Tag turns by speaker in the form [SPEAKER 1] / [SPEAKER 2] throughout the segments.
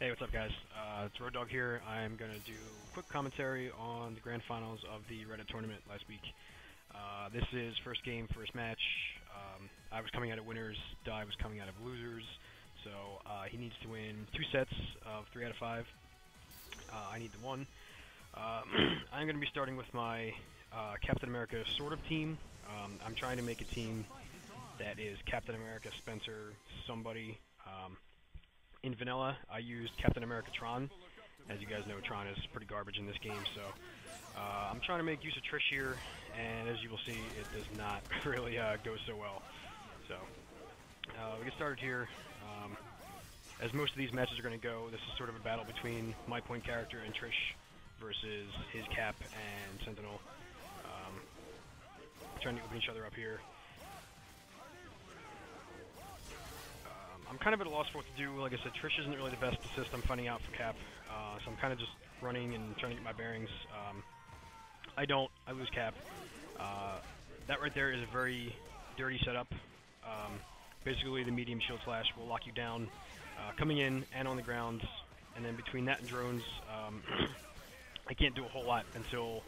[SPEAKER 1] Hey, what's up, guys? It's RoadDog here. I'm going to do a quick commentary on the grand finals of the Reddit tournament last week. This is first game, first match. I was coming out of winners, Di was coming out of losers, so he needs to win 2 sets of 3 out of 5. I need the 1. I'm going to be starting with my Captain America sort of team. I'm trying to make a team that is Captain America, Spencer, somebody. In vanilla, I used Captain America Tron. As you guys know, Tron is pretty garbage in this game, so I'm trying to make use of Trish here, and as you will see, it does not really go so well. So, we get started here. As most of these matches are going to go, this is sort of a battle between my point character and Trish versus his Cap and Sentinel. Trying to open each other up here. I'm kind of at a loss for what to do. Like I said, Trish isn't really the best assist I'm finding out for Cap, so I'm kind of just running and trying to get my bearings. I lose Cap. That right there is a very dirty setup. Basically, the medium shield slash will lock you down, coming in and on the ground, and then between that and drones, I can't do a whole lot until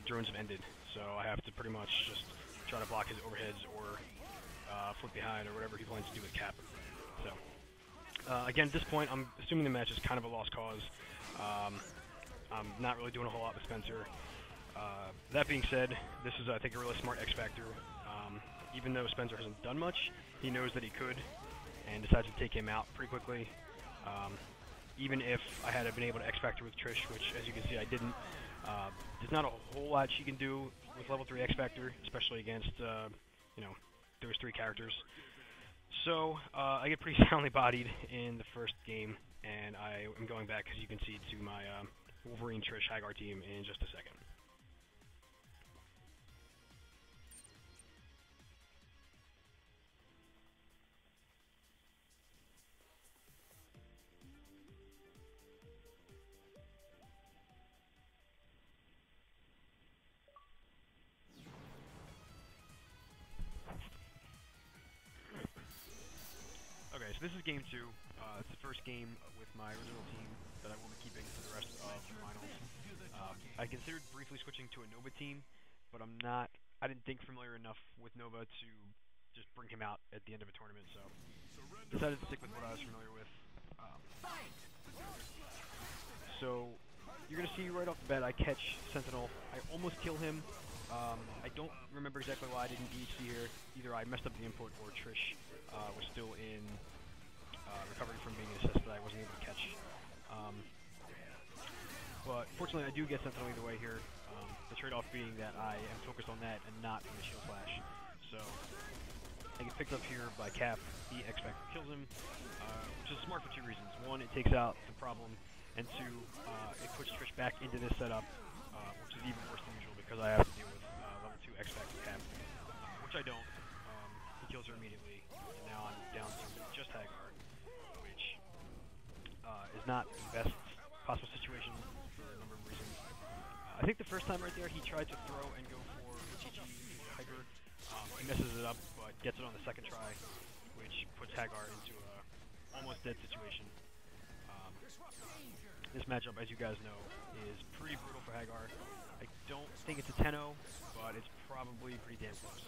[SPEAKER 1] drones have ended. So I have to pretty much just try to block his overheads or flip behind or whatever he plans to do with Cap. So, again, at this point, I'm assuming the match is kind of a lost cause. I'm not really doing a whole lot with Spencer. That being said, this is, I think, a really smart X Factor. Even though Spencer hasn't done much, he knows that he could, and decides to take him out pretty quickly. Even if I had been able to X Factor with Trish, which, as you can see, I didn't, there's not a whole lot she can do with level 3 X Factor, especially against, those 3 characters. So, I get pretty soundly bodied in the first game, and I am going back, as you can see, to my Wolverine Trish Hagar team in just a second. Okay, so this is game 2. It's the first game with my original team that I will be keeping for the rest of the finals. I considered briefly switching to a Nova team, but I didn't think familiar enough with Nova to just bring him out at the end of a tournament, so decided to stick with what I was familiar with. So, you're going to see right off the bat I catch Sentinel. I almost kill him. I don't remember exactly why I didn't DHC here. Either I messed up the input or Trish was still in recovery from being assist that I wasn't able to catch. But fortunately I do get Sentinel either way here. The trade-off being that I am focused on that and not on the shield flash. So I get picked up here by Cap. The X Factor kills him, which is smart for 2 reasons. 1, it takes out the problem, and 2, it puts Trish back into this setup, which is even worse than usual because I have to deal with level 2 X Factor Cap, which I don't. He kills her immediately, and now I'm down to just Hagar, which is not the best possible situation for a number of reasons. I think the first time right there he tried to throw and go for Chichi Hagar. He messes it up, but gets it on the second try, which puts Hagar into a almost dead situation. This matchup, as you guys know, is pretty brutal for Hagar. I don't think it's a 10-0, but it's probably pretty damn close.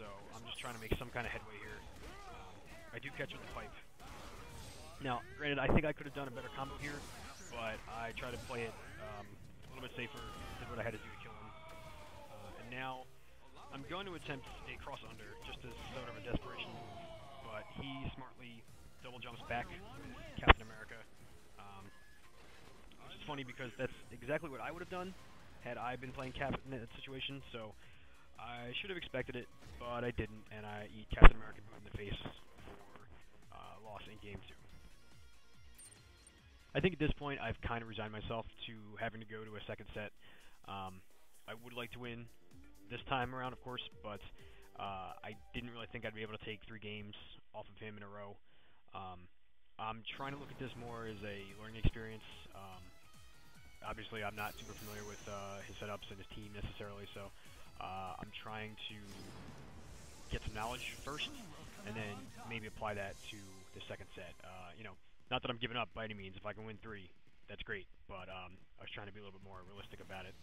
[SPEAKER 1] So I'm just trying to make some kind of headway here. I do catch with the pipe. Now, granted, I think I could have done a better combo here, but I try to play it a little bit safer, did what I had to do to kill him. And now, I'm going to attempt a cross-under, just as sort of a desperation move, but he smartly double jumps back with Captain America. Which is funny because that's exactly what I would have done had I been playing Cap in that situation, so I should have expected it, but I didn't, and I eat Captain America boot in the face for loss in game 2. I think at this point I've kind of resigned myself to having to go to a second set. I would like to win this time around, of course, but I didn't really think I'd be able to take 3 games off of him in a row. I'm trying to look at this more as a learning experience. Obviously, I'm not super familiar with his setups and his team necessarily, so I'm trying to get some knowledge first, and then maybe apply that to the second set. Not that I'm giving up by any means. If I can win 3, that's great. But I was trying to be a little bit more realistic about it.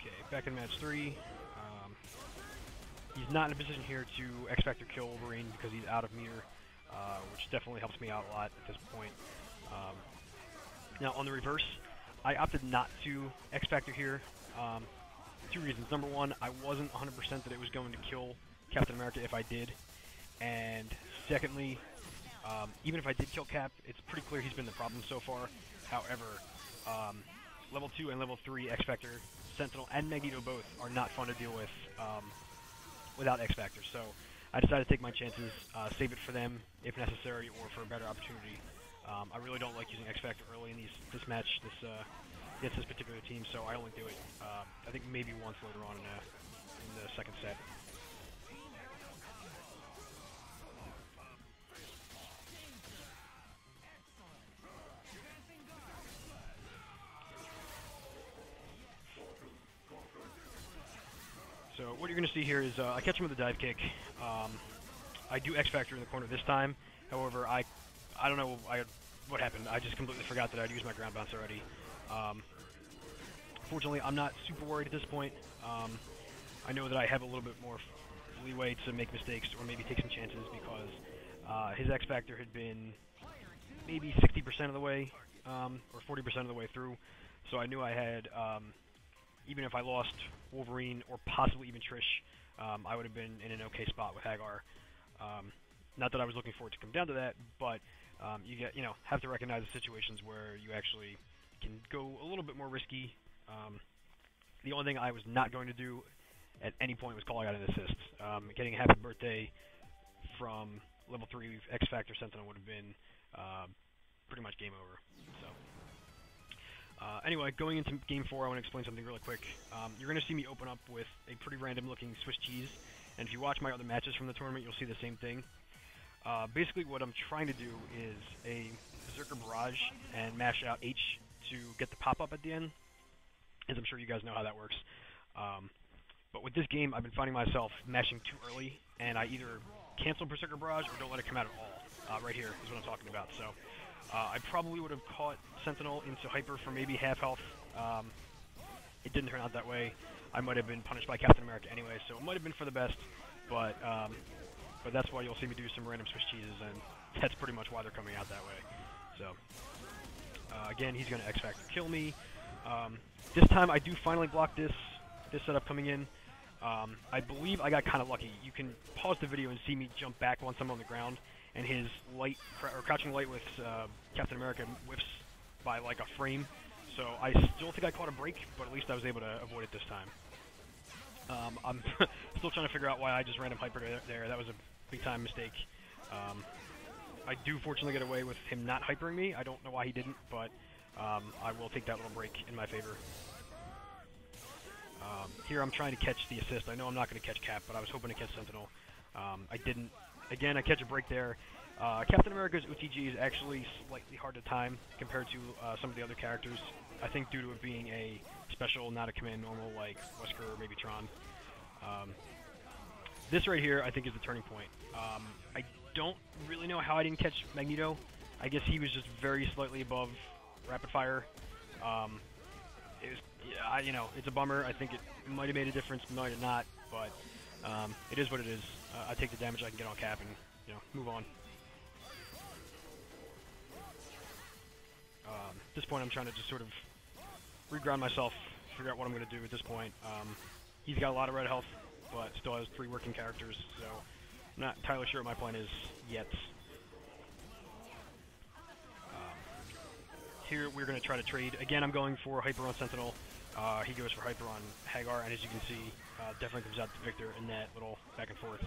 [SPEAKER 1] Okay, back in match 3. He's not in a position here to X Factor kill Wolverine because he's out of meter, which definitely helps me out a lot at this point. Now on the reverse, I opted not to X Factor here. 2 reasons. Number 1, I wasn't 100% that it was going to kill Captain America if I did. And secondly, even if I did kill Cap, it's pretty clear he's been the problem so far. However, level 2 and level 3 X Factor, Sentinel, and Magneto both are not fun to deal with without X Factor. So I decided to take my chances, save it for them if necessary or for a better opportunity. I really don't like using X Factor early in this match, against this particular team, so I only do it, I think maybe once later on in the second set. So what you're going to see here is I catch him with a dive kick. I do X Factor in the corner this time. However, I don't know what happened. I just completely forgot that I'd used my ground bounce already. Fortunately, I'm not super worried at this point. I know that I have a little bit more leeway to make mistakes or maybe take some chances because his X Factor had been maybe 60% of the way or 40% of the way through. So I knew I had, even if I lost Wolverine or possibly even Trish, I would have been in an okay spot with Hagar. Not that I was looking forward to come down to that, but you have to recognize the situations where you actually can go a little bit more risky. The only thing I was not going to do at any point was calling out an assist. Getting a happy birthday from level 3 X Factor Sentinel would have been pretty much game over. So, anyway, going into Game 4, I want to explain something really quick. You're going to see me open up with a pretty random-looking Swiss cheese, and if you watch my other matches from the tournament, you'll see the same thing. Basically, what I'm trying to do is a Berserker Barrage and mash out H to get the pop-up at the end, as I'm sure you guys know how that works. But with this game, I've been finding myself mashing too early, and I either cancel Berserker Barrage or don't let it come out at all. Right here is what I'm talking about. So I probably would have caught Sentinel into Hyper for maybe half health. It didn't turn out that way. I might have been punished by Captain America anyway, so it might have been for the best, but that's why you'll see me do some random Swiss cheeses, and that's pretty much why they're coming out that way. So, again, he's going to X Factor kill me. This time I do finally block this setup coming in. I believe I got kind of lucky. You can pause the video and see me jump back once I'm on the ground, and his crouching light with Captain America whiffs by like a frame. So I still think I caught a break, but at least I was able to avoid it this time. I'm still trying to figure out why I just random hyper there. That was a big time mistake. I do fortunately get away with him not hypering me. I don't know why he didn't, but I will take that little break in my favor. Here I'm trying to catch the assist. I know I'm not going to catch Cap, but I was hoping to catch Sentinel. I didn't. Again, I catch a break there. Captain America's UTG is actually slightly hard to time compared to some of the other characters. I think due to it being a special, not a command normal like Wesker or maybe Tron. This right here, I think, is the turning point. I don't really know how I didn't catch Magneto. I guess he was just very slightly above rapid fire. It was, yeah, it's a bummer. I think it might have made a difference, might have not, but it is what it is. I take the damage I can get on Cap and move on. At this point, I'm trying to just sort of reground myself, figure out what I'm going to do at this point. He's got a lot of red health, but still has 3 working characters, so I'm not entirely sure what my plan is yet. Here we're going to try to trade. Again, I'm going for Hyper on Sentinel. He goes for Hyper on Hagar, and as you can see, definitely comes out to Victor in that little back and forth.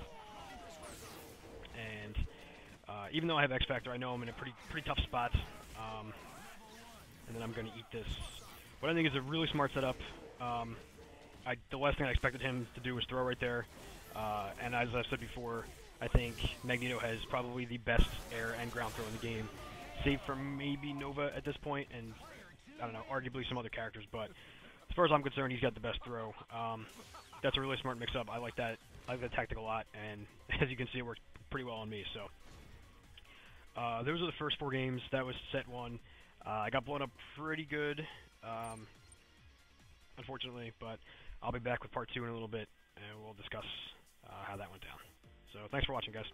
[SPEAKER 1] And even though I have X Factor, I know I'm in a pretty tough spot. And then I'm going to eat this. What I think is a really smart setup. The last thing I expected him to do was throw right there. And as I've said before, I think Magneto has probably the best air and ground throw in the game, save for maybe Nova at this point, and I don't know, arguably some other characters. But as far as I'm concerned, he's got the best throw. That's a really smart mix-up. I like that. I like that tactic a lot, and as you can see, it worked pretty well on me. So those are the first 4 games. That was set 1. I got blown up pretty good, unfortunately, but I'll be back with part 2 in a little bit, and we'll discuss how that went down. So thanks for watching, guys.